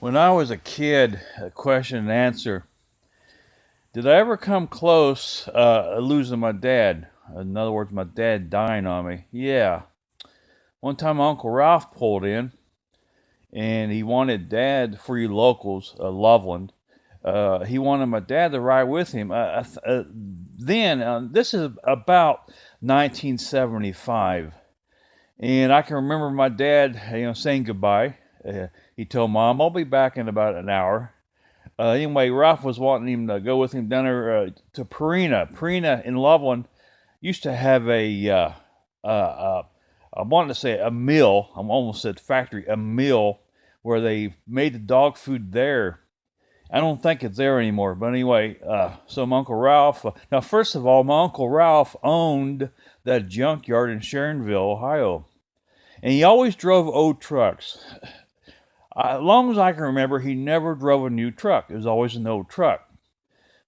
When I was a kid, a question and answer. Did I ever come close losing my dad? In other words, my dad dying on me. Yeah. One time Uncle Ralph pulled in and he wanted dad, for you locals, Loveland, he wanted my dad to ride with him. This is about 1975. And I can remember my dad, saying goodbye. He told Mom, I'll be back in about an hour. Anyway, Ralph was wanting him to go with him down there to Purina. Purina in Loveland used to have I wanted to say a mill. I almost said factory, a mill where they made the dog food there. I don't think it's there anymore. But anyway, so my Uncle Ralph. Now, first of all, my Uncle Ralph owned that junkyard in Sharonville, Ohio. And he always drove old trucks. As long as I can remember, he never drove a new truck. It was always an old truck.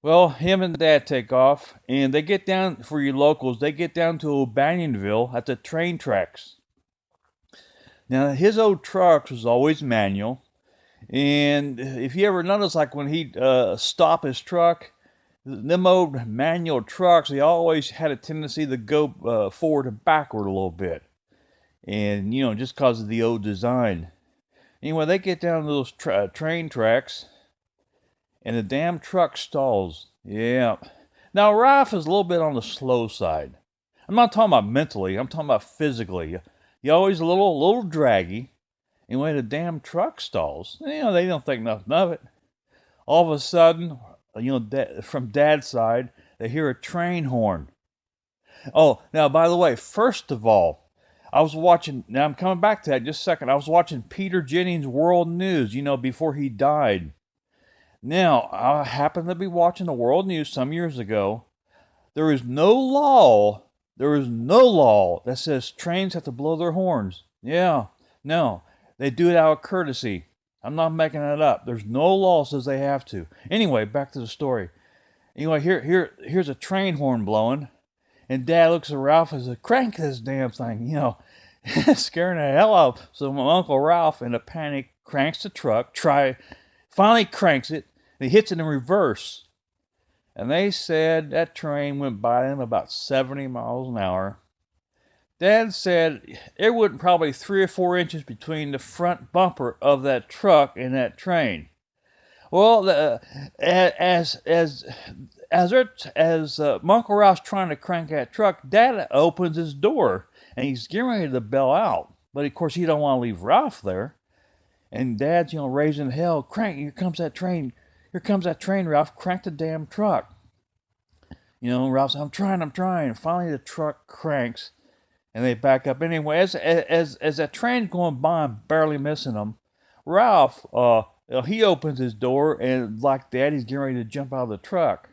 Well, him and Dad take off, and they get down, for you locals, they get down to O'Banionville at the train tracks. Now, his old trucks was always manual, and if you ever notice, like when he'd stop his truck, them old manual trucks, they always had a tendency to go forward and backward a little bit. And, just because of the old design. Anyway, they get down to those train tracks, and the damn truck stalls. Yeah. Now, Ralph is a little bit on the slow side. I'm not talking about mentally. I'm talking about physically. He always a little draggy. Anyway, the damn truck stalls. They don't think nothing of it. All of a sudden, from Dad's side, they hear a train horn. Oh, now, by the way, first of all, I was watching, now I'm coming back to that in just a second. I was watching Peter Jennings' World News, before he died. Now, I happened to be watching the World News some years ago. There is no law that says trains have to blow their horns. Yeah, no, they do it out of courtesy. I'm not making that up. There's no law that says they have to. Anyway, back to the story. Anyway, here's a train horn blowing. And Dad looks at Ralph and says, crank this damn thing, scaring the hell out. So my Uncle Ralph, in a panic, cranks the truck, finally cranks it, and he hits it in reverse. And they said that train went by them about 70 miles an hour. Dad said there went probably 3 or 4 inches between the front bumper of that truck and that train. Well, as Uncle Ralph's trying to crank that truck, Dad opens his door and he's getting ready to bail out. But of course, he don't want to leave Ralph there. And Dad's, raising hell. Crank! Here comes that train. Here comes that train, Ralph. Crank the damn truck. Ralph says, I'm trying. Finally, the truck cranks, and they back up. Anyway, as that train's going by, I'm barely missing them. Ralph, he opens his door, and like Dad, he's getting ready to jump out of the truck.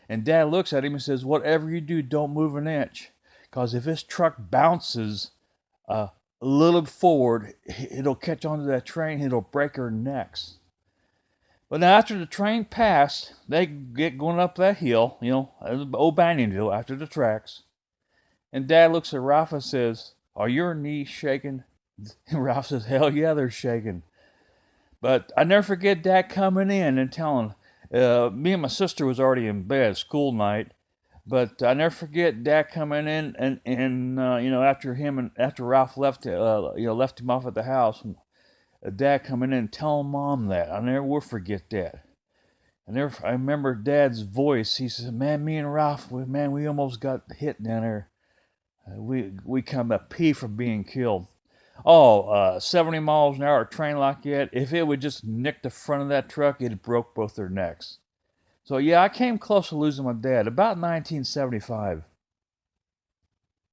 And Dad looks at him and says, whatever you do, don't move an inch. Because if this truck bounces a little forward, it'll catch onto that train, it'll break our necks. But now after the train passed, they get going up that hill, O'Banionville, after the tracks. And Dad looks at Ralph and says, are your knees shaking? And Ralph says, hell yeah, they're shaking. But I never forget Dad coming in and telling, me and my sister was already in bed, school night, but I never forget Dad coming in and after Ralph left him off at the house, Dad coming in and telling Mom that. I never will forget that. I remember Dad's voice. He said, "Man, me and Ralph, we almost got hit down there. We come a pee from being killed." 70 miles an hour train like that, if it would just nick the front of that truck, it broke both their necks. So yeah, I came close to losing my dad, about 1975.